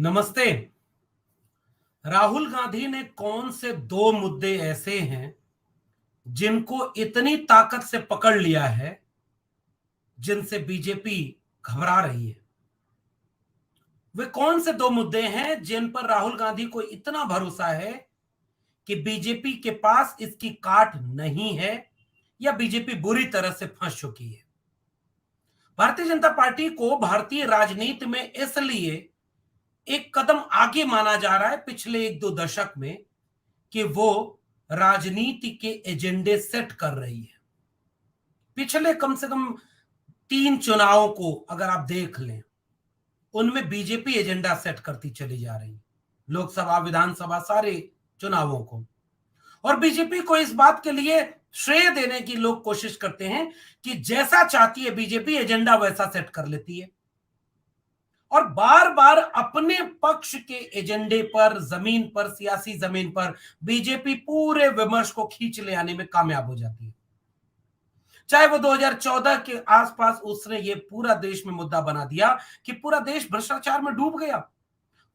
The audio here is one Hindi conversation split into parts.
नमस्ते। राहुल गांधी ने कौन से दो मुद्दे ऐसे हैं जिनको इतनी ताकत से पकड़ लिया है जिनसे बीजेपी घबरा रही है? वे कौन से दो मुद्दे हैं जिन पर राहुल गांधी को इतना भरोसा है कि बीजेपी के पास इसकी काट नहीं है या बीजेपी बुरी तरह से फंस चुकी है? भारतीय जनता पार्टी को भारतीय राजनीति में इसलिए एक कदम आगे माना जा रहा है पिछले एक दो दशक में कि वो राजनीति के एजेंडे सेट कर रही है। पिछले कम से कम 3 चुनावों को अगर आप देख लें, उनमें बीजेपी एजेंडा सेट करती चली जा रही है, लोकसभा विधानसभा सारे चुनावों को। और बीजेपी को इस बात के लिए श्रेय देने की लोग कोशिश करते हैं कि जैसा चाहती है बीजेपी एजेंडा वैसा सेट कर लेती है और बार बार अपने पक्ष के एजेंडे पर, जमीन पर, सियासी जमीन पर बीजेपी पूरे विमर्श को खींच ले आने में कामयाब हो जाती है। चाहे वो 2014 के आसपास उसने ये पूरा देश में मुद्दा बना दिया कि पूरा देश भ्रष्टाचार में डूब गया,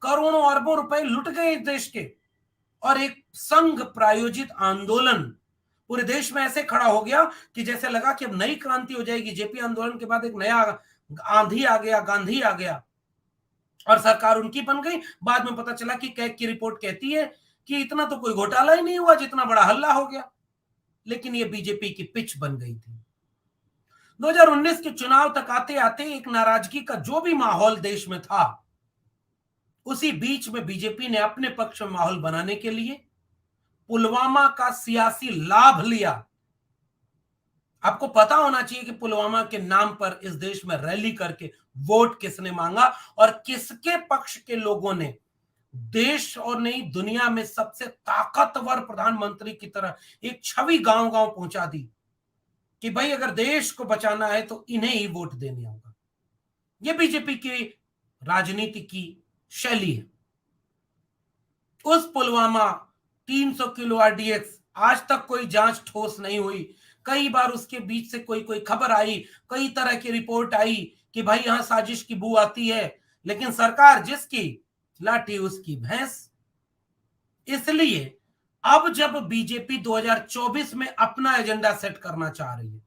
करोड़ों अरबों रुपए लुट गए इस देश के, और एक संघ प्रायोजित आंदोलन पूरे देश में ऐसे खड़ा हो गया कि जैसे लगा कि अब नई क्रांति हो जाएगी। जेपी आंदोलन के बाद एक नया आंधी आ गया, गांधी आ गया और सरकार उनकी बन गई। बाद में पता चला कि कैग की रिपोर्ट कहती है कि इतना तो कोई घोटाला ही नहीं हुआ जितना बड़ा हल्ला हो गया, लेकिन ये बीजेपी की पिच बन गई थी। 2019 के चुनाव तक आते आते एक नाराजगी का जो भी माहौल देश में था, उसी बीच में बीजेपी ने अपने पक्ष में माहौल बनाने के लिए पुलवामा का सियासी लाभ लिया। आपको पता होना चाहिए कि पुलवामा के नाम पर इस देश में रैली करके वोट किसने मांगा और किसके पक्ष के लोगों ने देश और नहीं दुनिया में सबसे ताकतवर प्रधानमंत्री की तरह एक छवि गांव गांव पहुंचा दी कि भाई अगर देश को बचाना है तो इन्हें ही वोट देने होगा। यह बीजेपी की राजनीति की शैली है। उस पुलवामा 300 किलो आरडीएक्स, आज तक कोई जांच ठोस नहीं हुई। कई बार उसके बीच से कोई खबर आई, कई तरह की रिपोर्ट आई कि भाई यहां साजिश की बू आती है, लेकिन सरकार जिसकी लाठी उसकी भैंस। इसलिए अब जब बीजेपी 2024 में अपना एजेंडा सेट करना चाह रही है,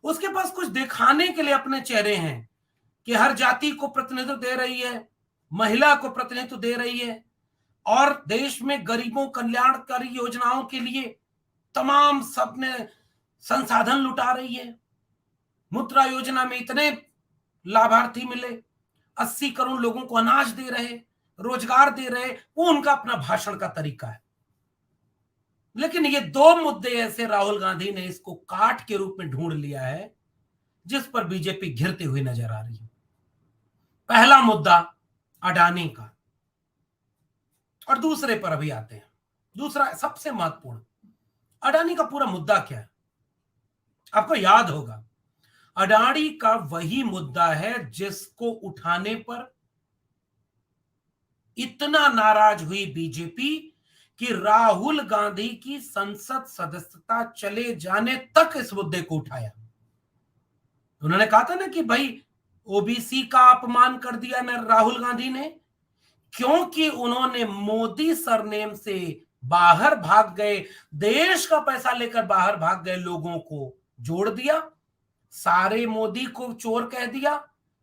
उसके पास कुछ दिखाने के लिए अपने चेहरे हैं कि हर जाति को प्रतिनिधित्व दे रही है, महिला को प्रतिनिधित्व दे रही है और देश में गरीबों कल्याणकारी योजनाओं के लिए तमाम सबने संसाधन लुटा रही है। मुद्रा योजना में इतने लाभार्थी मिले, 80 करोड़ लोगों को अनाज दे रहे, रोजगार दे रहे, वो उनका अपना भाषण का तरीका है। लेकिन ये दो मुद्दे ऐसे राहुल गांधी ने इसको काट के रूप में ढूंढ लिया है जिस पर बीजेपी घिरती हुई नजर आ रही है। पहला मुद्दा अडानी का, और दूसरे पर अभी आते हैं। दूसरा सबसे महत्वपूर्ण, अडानी का पूरा मुद्दा क्या है? आपको याद होगा अडानी का वही मुद्दा है जिसको उठाने पर इतना नाराज हुई बीजेपी कि राहुल गांधी की संसद सदस्यता चले जाने तक इस मुद्दे को उठाया। उन्होंने कहा था ना कि भाई ओबीसी का अपमान कर दिया ना राहुल गांधी ने, क्योंकि उन्होंने मोदी सरनेम से बाहर भाग गए, देश का पैसा लेकर बाहर भाग गए लोगों को जोड़ दिया, सारे मोदी को चोर कह दिया,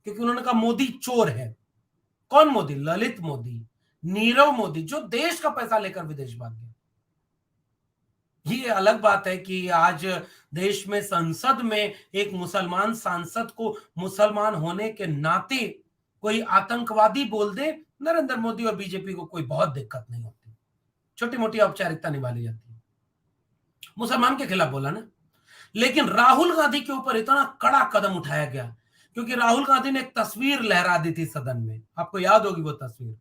क्योंकि उन्होंने कहा मोदी चोर है। कौन मोदी? ललित मोदी, नीरव मोदी, जो देश का पैसा लेकर विदेश भाग गया। ये अलग बात है कि आज देश में संसद में एक मुसलमान सांसद को मुसलमान होने के नाते कोई आतंकवादी बोल दे, नरेंद्र मोदी और बीजेपी को कोई बहुत दिक्कत नहीं होती, छोटी मोटी औपचारिकता निभा ली जाती है। मुसलमान के खिलाफ बोला ना, लेकिन राहुल गांधी के ऊपर इतना कड़ा कदम उठाया गया क्योंकि राहुल गांधी ने एक तस्वीर लहरा दी थी सदन में। आपको याद होगी वो तस्वीर,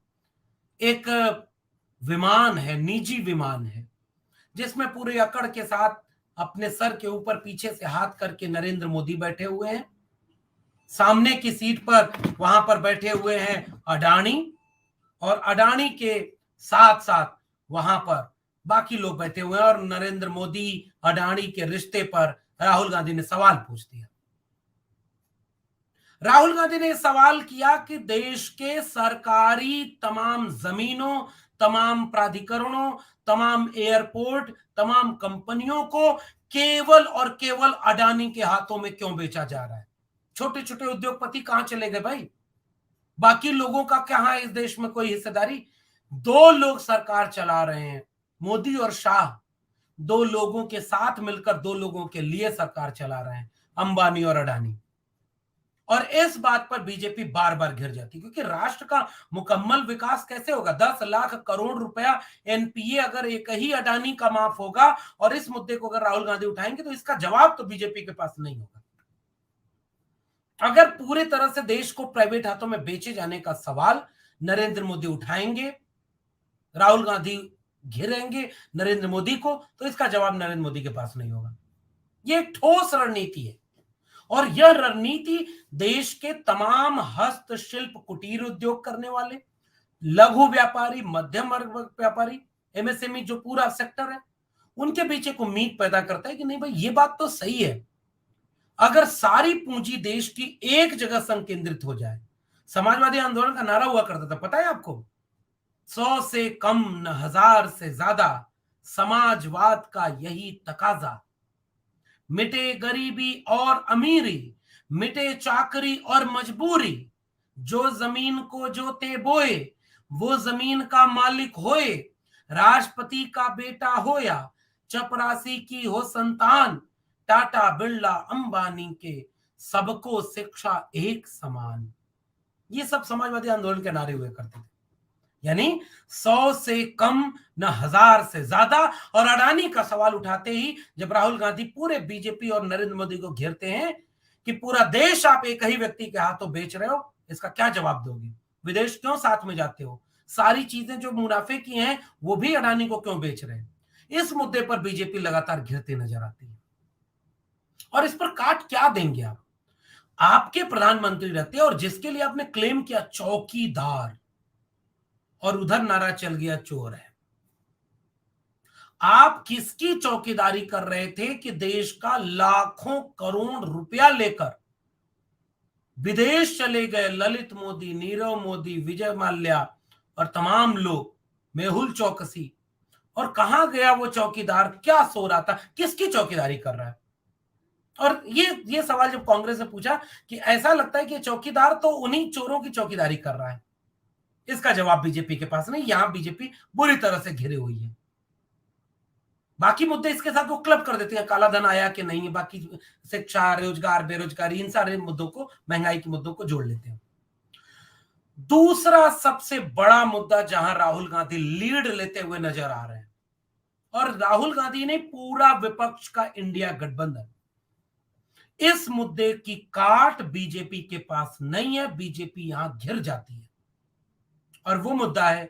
एक विमान है, निजी विमान है, जिसमें पूरे अकड़ के साथ अपने सर के ऊपर पीछे से हाथ करके नरेंद्र मोदी बैठे हुए हैं। सामने की सीट पर वहां पर बैठे हुए हैं अडानी, और अडानी के साथ साथ वहां पर बाकी लोग बैठे हुए हैं। और नरेंद्र मोदी अडानी के रिश्ते पर राहुल गांधी ने सवाल पूछ दिया। राहुल गांधी ने सवाल किया कि देश के सरकारी तमाम जमीनों, तमाम प्राधिकरणों, तमाम एयरपोर्ट, तमाम कंपनियों को केवल और केवल अडानी के हाथों में क्यों बेचा जा रहा है? छोटे छोटे उद्योगपति कहां चले गए भाई? बाकी लोगों का क्या है इस देश में कोई हिस्सेदारी? दो लोग सरकार चला रहे हैं, मोदी और शाह। दो लोगों के साथ मिलकर दो लोगों के लिए सरकार चला रहे हैं, अंबानी और अडानी। और इस बात पर बीजेपी बार बार घिर जाती है, क्योंकि राष्ट्र का मुकम्मल विकास कैसे होगा? 10 लाख करोड़ रुपया एनपीए अगर एक ही अडानी का माफ होगा और इस मुद्दे को अगर राहुल गांधी उठाएंगे तो इसका जवाब तो बीजेपी के पास नहीं होगा। अगर पूरी तरह से देश को प्राइवेट हाथों में बेचे जाने का सवाल नरेंद्र मोदी उठाएंगे, राहुल गांधी घेरेंगे नरेंद्र मोदी को, तो इसका जवाब नरेंद्र मोदी के पास नहीं होगा। यह एक ठोस रणनीति है और यह रणनीति देश के तमाम हस्तशिल्प, कुटीर उद्योग करने वाले, लघु व्यापारी, मध्यम वर्ग व्यापारी, एमएसएमई जो पूरा सेक्टर है, उनके बीच एक उम्मीद पैदा करता है कि नहीं भाई, ये बात तो सही है। अगर सारी पूंजी देश की एक जगह संकेंद्रित हो जाए, समाजवादी आंदोलन का नारा हुआ करता था, पता है आपको? 100 से कम न 1000 से ज्यादा, समाजवाद का यही तकाजा। मिटे गरीबी और अमीरी, मिटे चाकरी और मजबूरी, जो जमीन को जोते बोए वो जमीन का मालिक होए, राष्ट्रपति का बेटा होया, चपरासी की हो संतान, टाटा बिरला अंबानी के सबको शिक्षा एक समान। ये सब समाजवादी आंदोलन के नारे हुए करते थे। यानी 100 से कम न 1000 से ज्यादा। और अडानी का सवाल उठाते ही जब राहुल गांधी पूरे बीजेपी और नरेंद्र मोदी को घेरते हैं कि पूरा देश आप एक ही व्यक्ति के हाथों बेच रहे हो, इसका क्या जवाब दोगे? विदेश क्यों साथ में जाते हो? सारी चीजें जो मुनाफे की हैं वो भी अडानी को क्यों बेच रहे हैं? इस मुद्दे पर बीजेपी लगातार घिरती नजर आती है। और इस पर काट क्या देंगे आप? आपके प्रधानमंत्री रहते हैं और जिसके लिए आपने क्लेम किया चौकीदार, और उधर नारा चल गया चोर है। आप किसकी चौकीदारी कर रहे थे कि देश का लाखों करोड़ रुपया लेकर विदेश चले गए ललित मोदी, नीरव मोदी, विजय माल्या और तमाम लोग, मेहुल चौकसी? और कहां गया वो चौकीदार? क्या सो रहा था? किसकी चौकीदारी कर रहा है? और ये सवाल जब कांग्रेस ने पूछा कि ऐसा लगता है कि चौकीदार तो उन्हीं चोरों की चौकीदारी कर रहा है, इसका जवाब बीजेपी के पास नहीं। यहां बीजेपी बुरी तरह से घिरी हुई है। बाकी मुद्दे इसके साथ वो क्लब कर देते हैं, काला धन आया कि नहीं, बाकी शिक्षा, रोजगार, बेरोजगारी, इन सारे मुद्दों को, महंगाई के मुद्दों को जोड़ लेते हैं। दूसरा सबसे बड़ा मुद्दा जहां राहुल गांधी लीड लेते हुए नजर आ रहे हैं, और राहुल गांधी ने पूरा विपक्ष का इंडिया गठबंधन, इस मुद्दे की काट बीजेपी के पास नहीं है, बीजेपी यहां घिर जाती है। और वो मुद्दा है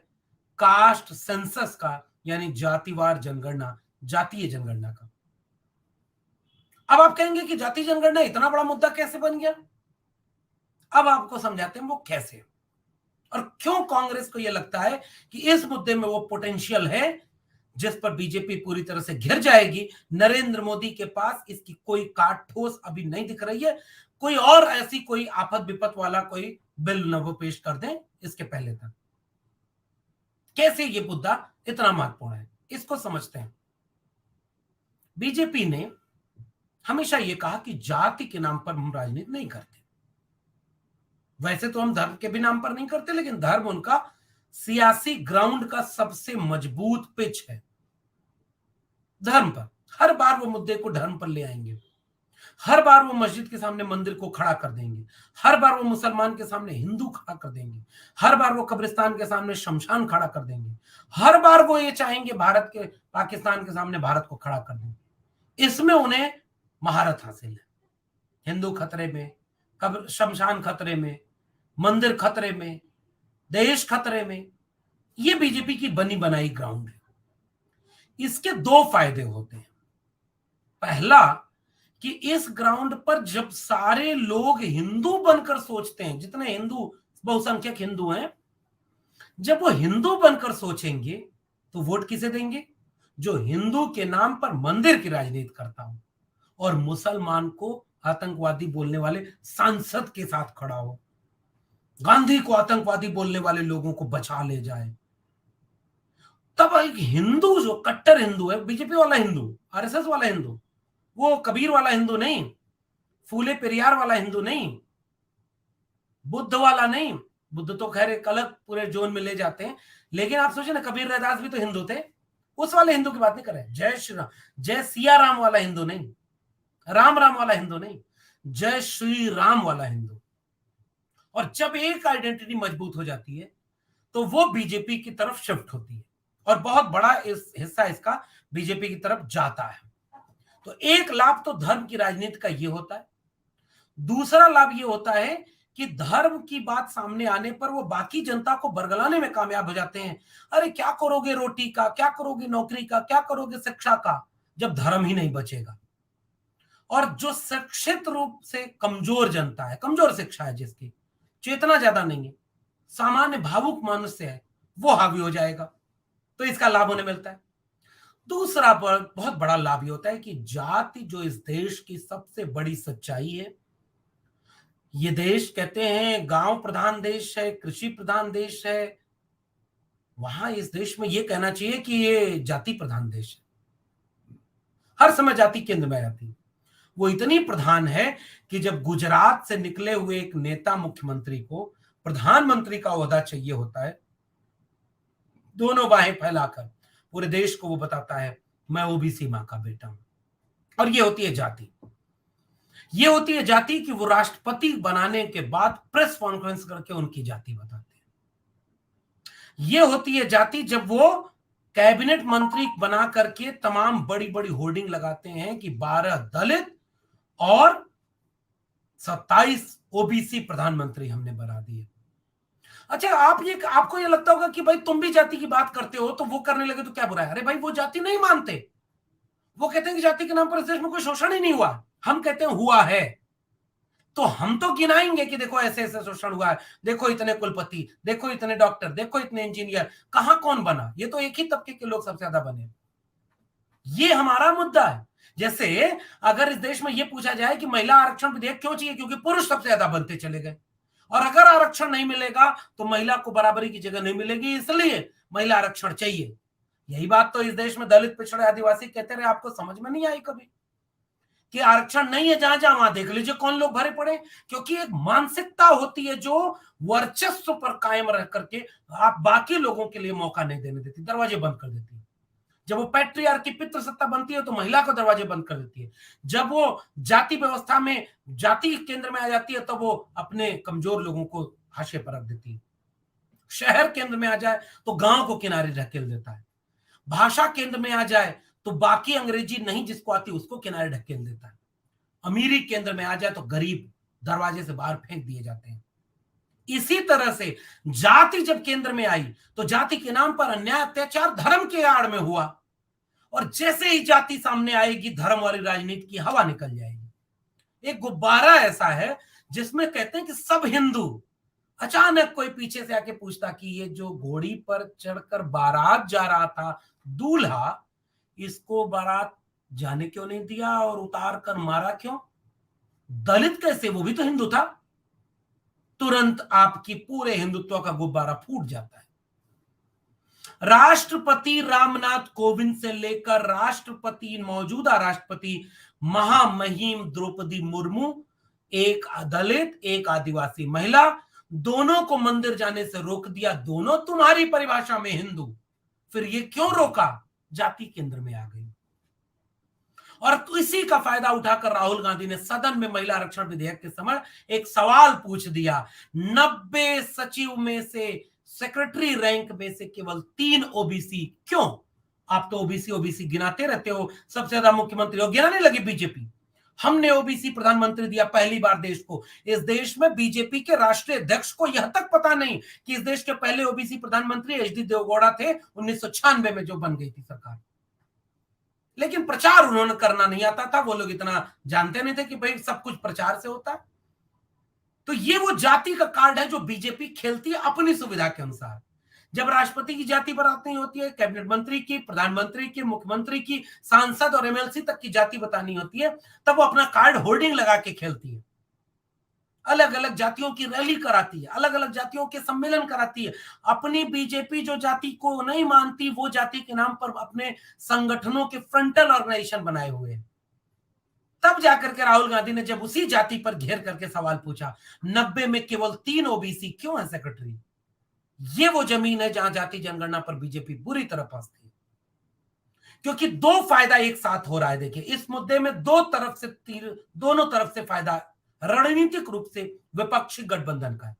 कास्ट सेंसस का, यानी जातिवार जनगणना, जातीय जनगणना का। अब आप कहेंगे कि जातीय जनगणना इतना बड़ा मुद्दा कैसे बन गया? अब आपको समझाते हैं वो कैसे और क्यों कांग्रेस को यह लगता है कि इस मुद्दे में वो पोटेंशियल है जिस पर बीजेपी पूरी तरह से घिर जाएगी। नरेंद्र मोदी के पास इसकी कोई काट ठोस अभी नहीं दिख रही है। कोई और ऐसी कोई आफत विपत वाला कोई बिल न वो पेश कर दें इसके पहले तक। कैसे ये मुद्दा इतना महत्वपूर्ण है, इसको समझते हैं। बीजेपी ने हमेशा यह कहा कि जाति के नाम पर हम राजनीति नहीं करते। वैसे तो हम धर्म के भी नाम पर नहीं करते, लेकिन धर्म उनका सियासी ग्राउंड का सबसे मजबूत पिच है। धर्म पर हर बार वो मुद्दे को धर्म पर ले आएंगे, हर बार वो मस्जिद के सामने मंदिर को खड़ा कर देंगे, हर बार वो मुसलमान के सामने हिंदू खड़ा कर देंगे, हर बार वो कब्रिस्तान के सामने शमशान खड़ा कर देंगे, हर बार वो ये चाहेंगे भारत के पाकिस्तान के सामने भारत को खड़ा कर देंगे। इसमें उन्हें महारत हासिल है। हिंदू खतरे में, कब्र शमशान खतरे में, मंदिर खतरे में, देश खतरे में, ये बीजेपी की बनी बनाई ग्राउंड है। इसके दो फायदे होते हैं। पहला कि इस ग्राउंड पर जब सारे लोग हिंदू बनकर सोचते हैं, जितने हिंदू, बहुसंख्यक हिंदू हैं, जब वो हिंदू बनकर सोचेंगे तो वोट किसे देंगे? जो हिंदू के नाम पर मंदिर की राजनीति करता हो और मुसलमान को आतंकवादी बोलने वाले सांसद के साथ खड़ा हो, गांधी को आतंकवादी बोलने वाले लोगों को बचा ले जाए। तब एक हिंदू जो कट्टर हिंदू है, बीजेपी वाला हिंदू, आरएसएस वाला हिंदू, वो कबीर वाला हिंदू नहीं, फूले पेरियार वाला हिंदू नहीं, बुद्ध वाला नहीं, बुद्ध तो खैर एक अलग पूरे जोन में ले जाते हैं, लेकिन आप सोचिए ना, कबीर रैदास भी तो हिंदू थे। उस वाले हिंदू की बात नहीं कर रहे, जय श्री राम, जय सिया राम वाला हिंदू नहीं, राम राम वाला हिंदू नहीं, जय श्री राम वाला हिंदू। और जब एक आइडेंटिटी मजबूत हो जाती है तो वो बीजेपी की तरफ शिफ्ट होती है और बहुत बड़ा हिस्सा इसका बीजेपी की तरफ जाता है। तो एक लाभ तो धर्म की राजनीति का ये होता है। दूसरा लाभ ये होता है कि धर्म की बात सामने आने पर वो बाकी जनता को बरगलाने में कामयाब हो जाते हैं। अरे क्या करोगे रोटी का, क्या करोगे नौकरी का, क्या करोगे शिक्षा का, जब धर्म ही नहीं बचेगा। और जो शिक्षित रूप से कमजोर जनता है, कमजोर शिक्षा है, जिसकी चेतना ज्यादा नहीं है, सामान्य भावुक मनुष्य है, वो हावी हो जाएगा, तो इसका लाभ उन्हें मिलता है। दूसरा बहुत बड़ा लाभ ये होता है कि जाति जो इस देश की सबसे बड़ी सच्चाई है, ये देश कहते हैं गांव प्रधान देश है, कृषि प्रधान देश है, वहां इस देश में ये कहना चाहिए कि ये जाति प्रधान देश है, हर समय जाति केंद्र में आती है। वो इतनी प्रधान है कि जब गुजरात से निकले हुए एक नेता मुख्यमंत्री को प्रधानमंत्री का ओहदा चाहिए होता है, दोनों बाहें फैलाकर पूरे देश को वो बताता है मैं ओबीसी मां का बेटा हूं। और ये होती है जाति, ये होती है जाति कि वो राष्ट्रपति बनाने के बाद प्रेस कॉन्फ्रेंस करके उनकी जाति बताते हैं। ये होती है जाति जब वो कैबिनेट मंत्री बना करके तमाम बड़ी बड़ी होर्डिंग लगाते हैं कि 12 दलित और 27 ओबीसी प्रधानमंत्री हमने बना दिए। अच्छा, आपको ये लगता होगा कि भाई तुम भी जाति की बात करते हो तो वो करने लगे तो क्या बुरा है? अरे भाई, वो जाति नहीं मानते, वो कहते हैं कि जाति के नाम पर इस देश में कोई शोषण ही नहीं हुआ। हम कहते हैं हुआ है, तो हम तो गिनाएंगे कि देखो ऐसे ऐसे शोषण हुआ है, देखो इतने कुलपति, देखो इतने डॉक्टर, देखो इतने इंजीनियर, कहां कौन बना? ये तो एक ही तबके के लोग सबसे ज्यादा बने। ये हमारा मुद्दा है। जैसे अगर इस देश में यह पूछा जाए कि महिला आरक्षण विधेयक क्यों चाहिए, क्योंकि पुरुष सबसे ज्यादा बनते चले गए, और अगर आरक्षण नहीं मिलेगा तो महिला को बराबरी की जगह नहीं मिलेगी, इसलिए महिला आरक्षण चाहिए। यही बात तो इस देश में दलित, पिछड़े, आदिवासी कहते रहे, आपको समझ में नहीं आई कभी कि आरक्षण नहीं है? जहां जहां वहां देख लीजिए कौन लोग भरे पड़े, क्योंकि एक मानसिकता होती है जो वर्चस्व पर कायम रह करके आप बाकी लोगों के लिए मौका नहीं देने देती, दरवाजे बंद कर देती है। जब वो पैट्रियार्की, पितृसत्ता बनती है तो महिला को दरवाजे बंद कर देती है। जब वो जाति व्यवस्था में जाति केंद्र में आ जाती है तो वो अपने कमजोर लोगों को हाशिए पर रख देती है। शहर केंद्र में आ जाए तो गांव को किनारे ढकेल देता है। भाषा केंद्र में आ जाए तो बाकी अंग्रेजी नहीं जिसको आती उसको किनारे ढकेल देता है। अमीरी केंद्र में आ जाए तो गरीब दरवाजे से बाहर फेंक दिए जाते हैं। इसी तरह से जाति जब केंद्र में आई तो जाति के नाम पर अन्याय, अत्याचार धर्म के आड़ में हुआ, और जैसे ही जाति सामने आएगी धर्म वाली राजनीति की हवा निकल जाएगी। एक गुब्बारा ऐसा है जिसमें कहते हैं कि सब हिंदू, अचानक कोई पीछे से आके पूछता कि ये जो घोड़ी पर चढ़कर बारात जा रहा था दूल्हा, इसको बारात जाने क्यों नहीं दिया और उतार कर मारा क्यों? दलित कैसे? वो भी तो हिंदू था। तुरंत आपकी पूरे हिंदुत्व का गुब्बारा फूट जाता है। राष्ट्रपति रामनाथ कोविंद से लेकर मौजूदा राष्ट्रपति महामहिम द्रौपदी मुर्मू, एक दलित, एक आदिवासी महिला, दोनों को मंदिर जाने से रोक दिया। दोनों तुम्हारी परिभाषा में हिंदू, फिर ये क्यों रोका? जाति केंद्र में आ गई। और इसी का फायदा उठाकर राहुल गांधी ने सदन में महिला आरक्षण विधेयक के समय एक सवाल पूछ दिया। 90 सचिव में से, सेक्रेटरी रैंक में से केवल 3 ओबीसी क्यों? आप तो ओबीसी गिनाते रहते हो, सबसे ज्यादा मुख्यमंत्री हो, गिनाने लगी बीजेपी। हमने ओबीसी प्रधानमंत्री दिया पहली बार देश को। इस देश में बीजेपी के राष्ट्रीय अध्यक्ष को यह तक पता नहीं कि इस देश के पहले ओबीसी प्रधानमंत्री एचडी देवगौड़ा थे, 1996 में जो बन गई थी सरकार। लेकिन प्रचार उन्होंने करना नहीं आता था, वो लोग इतना जानते नहीं थे कि भाई सब कुछ प्रचार से होता है। तो ये वो जाति का कार्ड है जो बीजेपी खेलती है अपनी सुविधा के अनुसार। जब राष्ट्रपति की जाति बतानी होती है, कैबिनेट मंत्री की, प्रधानमंत्री की, मुख्यमंत्री की, सांसद और एमएलसी तक की जाति बतानी होती है, तब वो अपना कार्ड होर्डिंग लगा के खेलती है, अलग अलग जातियों की रैली कराती है, अलग अलग जातियों के सम्मेलन कराती है। अपनी बीजेपी जो जाति को नहीं मानती, वो जाति के नाम पर अपने संगठनों के फ्रंटल ऑर्गेनाइजेशन बनाए हुए हैं। तब जाकर के राहुल गांधी ने जब उसी जाति पर घेर करके सवाल पूछा, 90 में केवल 3 ओबीसी क्यों है सेक्रेटरी? ये वो जमीन है जहां जाति जनगणना पर बीजेपी बुरी तरह फंसती है, क्योंकि दो फायदा एक साथ हो रहा है। देखिए, इस मुद्दे में दो तरफ से तीर, दोनों तरफ से फायदा रणनीतिक रूप से विपक्षी गठबंधन का है।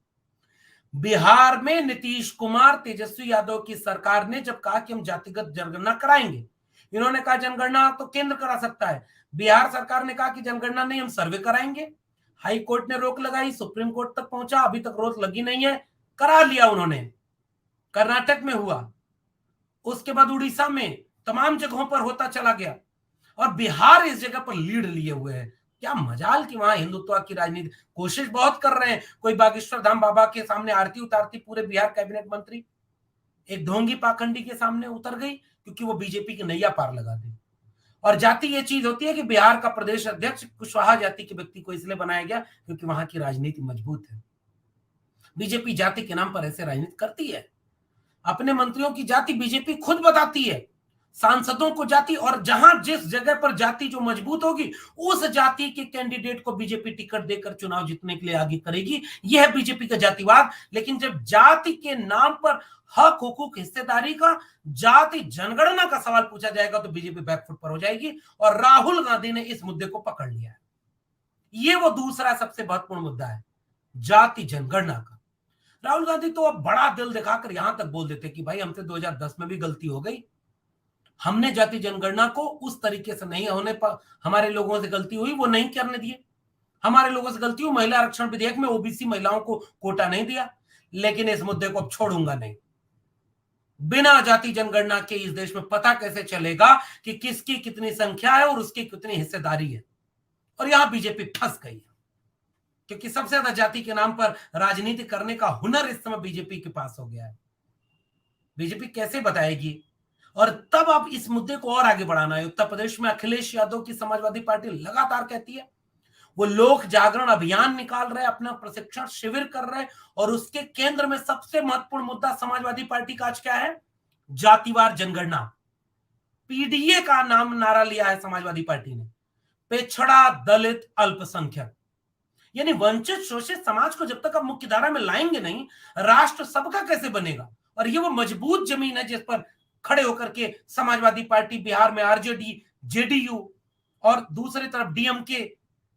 बिहार में नीतीश कुमार, तेजस्वी यादव की सरकार ने जब कहा कि हम जातिगत जनगणना कराएंगे, इन्होंने कहा जनगणना तो केंद्र करा सकता है। बिहार सरकार ने कहा कि जनगणना नहीं, हम सर्वे कराएंगे। हाई कोर्ट ने रोक लगाई, सुप्रीम कोर्ट तक पहुंचा, अभी तक रोक लगी नहीं है, करा लिया उन्होंने। कर्नाटक में हुआ, उसके बाद उड़ीसा में, तमाम जगहों पर होता चला गया, और बिहार इस जगह पर लीड लिए हुए है। क्या मजाल कि वहां हिंदुत्व की राजनीति कोशिश बहुत कर रहे हैं। कोई बागेश्वर धाम बाबा के सामने आरती उतारती पूरे बिहार कैबिनेट मंत्री एक ढोंगी पाखंडी के सामने उतर गई, क्योंकि वो बीजेपी की नैया पार लगा दी। और जाति ये चीज होती है कि बिहार का प्रदेश अध्यक्ष कुशवाहा जाति के व्यक्ति को इसलिए बनाया गया क्योंकि वहां की राजनीति मजबूत है। बीजेपी जाति के नाम पर ऐसे राजनीति करती है। अपने मंत्रियों की जाति बीजेपी खुद बताती है, सांसदों को जाति, और जहां जिस जगह पर जाति जो मजबूत होगी, उस जाति के कैंडिडेट को बीजेपी टिकट देकर चुनाव जीतने के लिए आगे करेगी। यह है बीजेपी का जातिवाद। लेकिन जब जाति के नाम पर हक, हुकूक, हिस्सेदारी का, जाति जनगणना का सवाल पूछा जाएगा तो बीजेपी बैकफुट पर हो जाएगी। और राहुल गांधी ने इस मुद्दे को पकड़ लिया है। ये वो दूसरा सबसे महत्वपूर्ण मुद्दा है, जाति जनगणना का। राहुल गांधी तो अब बड़ा दिल दिखाकर यहां तक बोल देते कि भाई हमसे 2010 में भी गलती हो गई, हमने जाति जनगणना को उस तरीके से नहीं होने पर, हमारे लोगों से गलती हुई, वो नहीं करने दिए। हमारे लोगों से गलती हुई, महिला आरक्षण विधेयक में ओबीसी महिलाओं को कोटा नहीं दिया, लेकिन इस मुद्दे को अब छोड़ूंगा नहीं। बिना जाति जनगणना के इस देश में पता कैसे चलेगा कि किसकी कितनी संख्या है और उसकी कितनी हिस्सेदारी है? और यहां बीजेपी फंस गई है, क्योंकि सबसे ज्यादा जाति के नाम पर राजनीति करने का हुनर इस समय बीजेपी के पास हो गया है। बीजेपी कैसे बताएगी? और तब अब इस मुद्दे को और आगे बढ़ाना है। उत्तर प्रदेश में अखिलेश यादव की समाजवादी पार्टी लगातार कहती है, वो लोक जागरण अभियान निकाल रहे, अपना प्रशिक्षण शिविर कर रहे, और उसके केंद्र में सबसे महत्वपूर्ण मुद्दा समाजवादी पार्टी का आज क्या है? जातिवार जनगणना। पीडीए का नाम नारा लिया है समाजवादी पार्टी ने, पिछड़ा, दलित, अल्पसंख्यक, यानी वंचित शोषित समाज को जब तक आप मुख्य धारा में लाएंगे नहीं, राष्ट्र सबका कैसे बनेगा? और ये वो मजबूत जमीन है जिस पर खड़े होकर के समाजवादी पार्टी बिहार में, आरजेडी, जेडीयू, और दूसरी तरफ डीएमके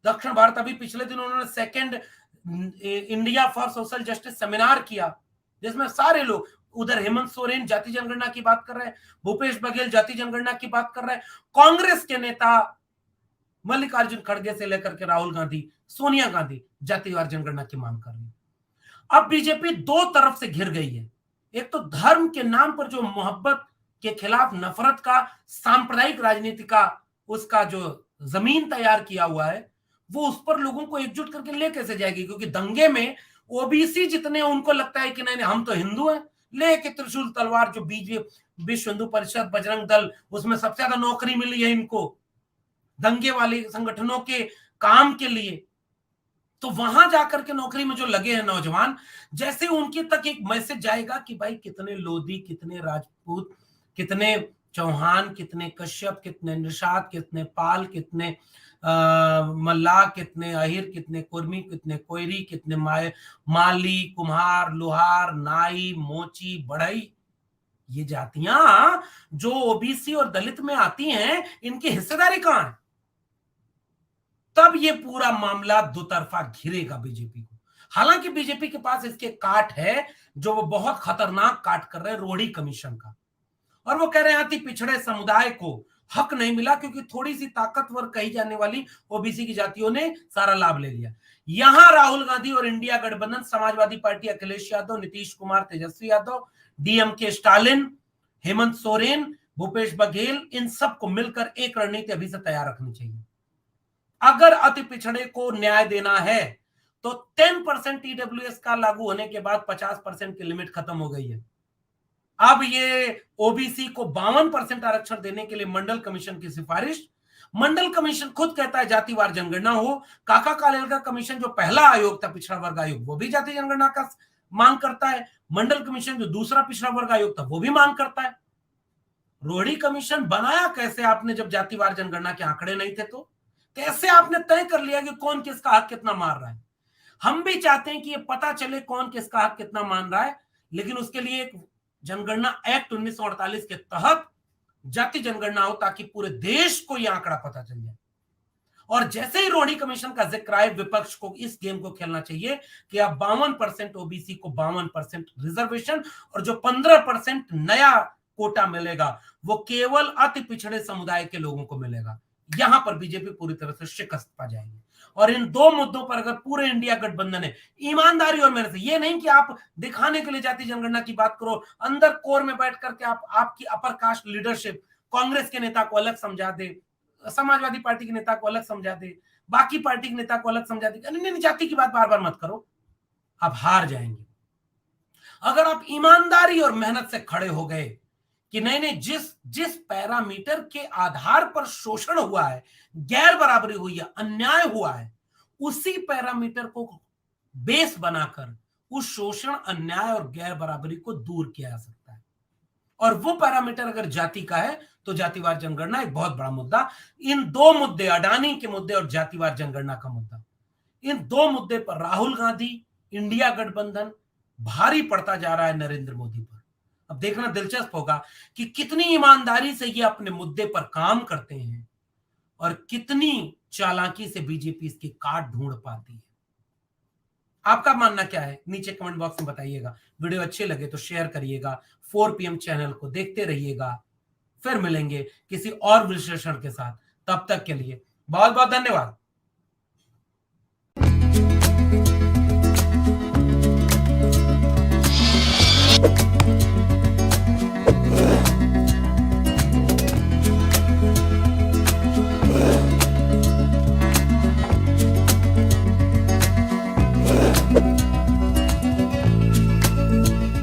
दक्षिण भारत, अभी पिछले दिन उन्होंने second India for social justice seminar किया, जिसमें सारे लोग, उधर हेमंत सोरेन जाति जनगणना की बात कर रहे हैं, भूपेश बघेल जाति जनगणना की बात कर रहे हैं, कांग्रेस के नेता मल्लिकार्जुन खड़गे से लेकर के राहुल गांधी, सोनिया गांधी जातिवार जनगणना की मांग कर रही है। अब बीजेपी दो तरफ से घिर गई है। एक तो धर्म के नाम पर जो मोहब्बत के खिलाफ नफरत का, सांप्रदायिक राजनीति का उसका जो जमीन तैयार किया हुआ है, वो उस पर लोगों को एकजुट करके ले कैसे जाएगी? क्योंकि दंगे में ओबीसी जितने, उनको लगता है कि नहीं नहीं हम तो हिंदू हैं, लेके त्रिशूल तलवार, जो बीजेपी, विश्व हिंदू परिषद, बजरंग दल, उसमें सबसे ज्यादा नौकरी मिली है इनको दंगे वाले संगठनों के काम के लिए। तो वहां जाकर के नौकरी में जो लगे हैं नौजवान, जैसे उनके तक एक मैसेज जाएगा कि भाई कितने लोधी, कितने राजपूत, कितने चौहान, कितने कश्यप, कितने निषाद, कितने पाल, कितने मल्लाह, कितने अहिर, कितने कुर्मी, कितने कोयरी, कितने माली, कुम्हार, लोहार, नाई, मोची, बढ़ई, ये जातियां जो ओबीसी और दलित में आती हैं, इनकी हिस्सेदारी कहां है? तब ये पूरा मामला दो तरफा घिरेगा बीजेपी को। हालांकि बीजेपी के पास इसके काट है, जो वो बहुत खतरनाक काट कर रहे हैं रोडी कमीशन का, और वो कह रहे हैं अति पिछड़े समुदाय को हक नहीं मिला क्योंकि थोड़ी सी ताकतवर कही जाने वाली ओबीसी की जातियों ने सारा लाभ ले लिया। यहां राहुल गांधी और इंडिया गठबंधन, Samajwadi party Akhilesh Yadav, Nitish Kumar, Tejashwi Yadav, DMK Stalin, Hemant Soren, Bhupesh Baghel, इन सबको मिलकर एक रणनीति अभी से तैयार रखनी चाहिए। अगर अति पिछड़े को न्याय देना है तो 10% ईडब्ल्यूएस का लागू होने के बाद 50% की लिमिट खत्म हो गई है। अब ये ओबीसी को 52% आरक्षण देने के लिए मंडल कमीशन की सिफारिश, मंडल कमीशन खुद कहता है जातिवार जनगणना हो। काका कालेलकर कमीशन जो पहला आयोग था पिछड़ा वर्ग आयोग, वो भी जाति जनगणना का मांग करता है। मंडल कमीशन जो दूसरा पिछड़ा वर्ग आयोग था वो भी मांग करता है। रोहिणी कमीशन बनाया कैसे आपने, जब जातिवार जनगणना के आंकड़े नहीं थे? तो कैसे आपने तय कर लिया कि कौन किसका हक कितना मार रहा है? हम भी चाहते हैं कि ये पता चले कौन किसका हक कितना मान रहा है, लेकिन उसके लिए एक जनगणना एक्ट 1948 के तहत जाति जनगणना हो, ताकि पूरे देश को यह आंकड़ा पता चल जाए। और जैसे ही रोहिणी कमीशन का जिक्र आए, विपक्ष को इस गेम को खेलना चाहिए कि अब 52% ओबीसी को 52% रिजर्वेशन, और जो 15% नया कोटा मिलेगा वो केवल अति पिछड़े समुदाय के लोगों को मिलेगा। यहां पर बीजेपी पूरी तरह से शिकस्त पा जाएगी। और इन दो मुद्दों पर अगर पूरे इंडिया गठबंधन है, ईमानदारी और मेहनत से, ये नहीं कि आप दिखाने के लिए जाति जनगणना की बात करो, अंदर कोर में बैठ करके आपकी अपर कास्ट लीडरशिप कांग्रेस के नेता को अलग समझा दे, समाजवादी पार्टी के नेता को अलग समझा दे, बाकी पार्टी के नेता को अलग समझा दे, नहीं जाति की बात बार बार मत करो, आप हार जाएंगे। अगर आप ईमानदारी और मेहनत से खड़े हो गए कि नहीं, जिस पैरामीटर के आधार पर शोषण हुआ है, गैर बराबरी हुई है, अन्याय हुआ है, उसी पैरामीटर को बेस बनाकर उस शोषण, अन्याय और गैर बराबरी को दूर किया जा सकता है। और वो पैरामीटर अगर जाति का है तो जातिवार जनगणना एक बहुत बड़ा मुद्दा। इन दो मुद्दे, अडानी के मुद्दे और जातिवार जनगणना का मुद्दा, इन दो मुद्दे पर राहुल गांधी, इंडिया गठबंधन भारी पड़ता जा रहा है नरेंद्र मोदी पर। अब देखना दिलचस्प होगा कि कितनी ईमानदारी से ये अपने मुद्दे पर काम करते हैं और कितनी चालाकी से बीजेपी इसकी काट ढूंढ पाती है। आपका मानना क्या है नीचे कमेंट बॉक्स में बताइएगा। वीडियो अच्छे लगे तो शेयर करिएगा, 4 PM चैनल को देखते रहिएगा। फिर मिलेंगे किसी और विश्लेषण के साथ, तब तक के लिए बहुत बहुत धन्यवाद।